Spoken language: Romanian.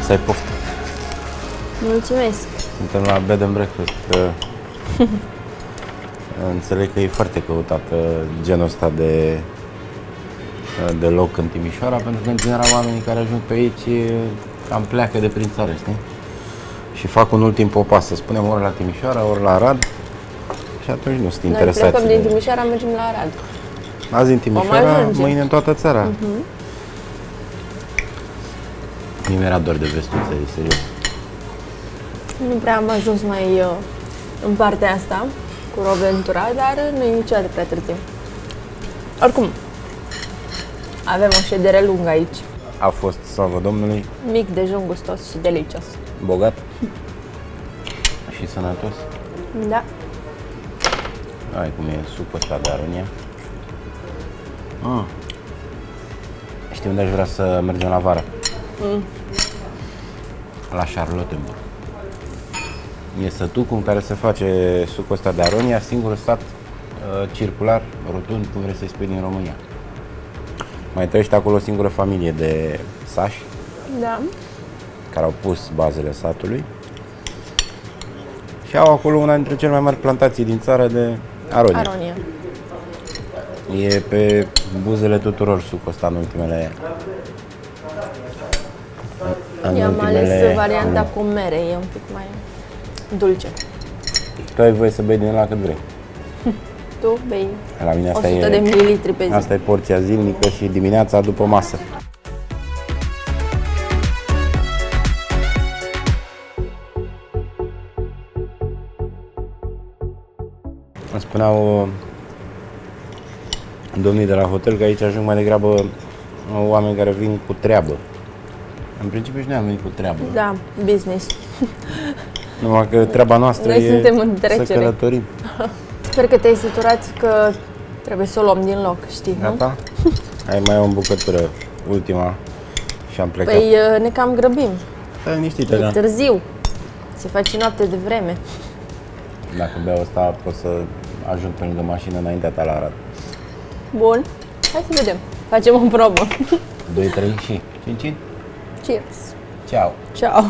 Să ai poftă. Mulțumesc. Suntem la Bed and Breakfast. Înțeleg că e foarte căutat genul ăsta de loc în Timișoara, pentru că în general oamenii care ajung pe aici cam pleacă de prin țară, știi? Și fac un ultim popas, să spunem, ori la Timișoara, ori la Arad. Și atunci nu sunt interesați. Noi plecăm din Timișoara, mergem la Arad. Azi în Timișoara, mâine în toată țara. Mie mi-era dor de vestul țării, serios. Nu prea am ajuns mai în partea asta cu Roventura, dar nu e niciodată prea târziu. Oricum, avem o ședere lungă aici. A fost, slavă Domnului, Mic dejun gustos și delicios. bogat și sănătos. Da. Ai cum e supul ăsta de aronia. Știi unde aș vrea să mergem la vară? La Charlottenburg. E sătucul în care se face sucul ăsta de aronia, singurul stat circular, rotund, cum vrei să-i spui, din România. Mai trăiește acolo o singură familie de sași Da. care au pus bazele satului și au acolo una dintre cele mai mari plantații din țară de aronia. Aronia. E pe buzele tuturor sucul ăsta în ultimele... Eu am ales varianta cu mere, e un pic mai dulce. Tu ai voie să bei din ăla cât vrei. Tu bei La mine asta 100 de mililitri pe zi. Asta e porția zilnică și dimineața după masă. Îmi spuneau domnii de la hotel că aici ajung mai degrabă oameni care vin cu treabă. În principiu și noi am venit cu treabă. Da, business. Numai că treaba noastră Noi e suntem în să trecere. călătorim. Sper că te-ai săturat, că trebuie să o luăm din loc, știi, nu? Gata? Ai mai o bucătură, ultima, și am plecat. Păi ne cam grăbim. Stai liniștită, E da. târziu. Se face noapte de vreme. Dacă beau asta, pot să ajung pe lângă mașină înaintea ta la Arad. Bun. Hai să vedem. Facem o probă. 2, 3 și 5. Cheers. Ciao. Ciao.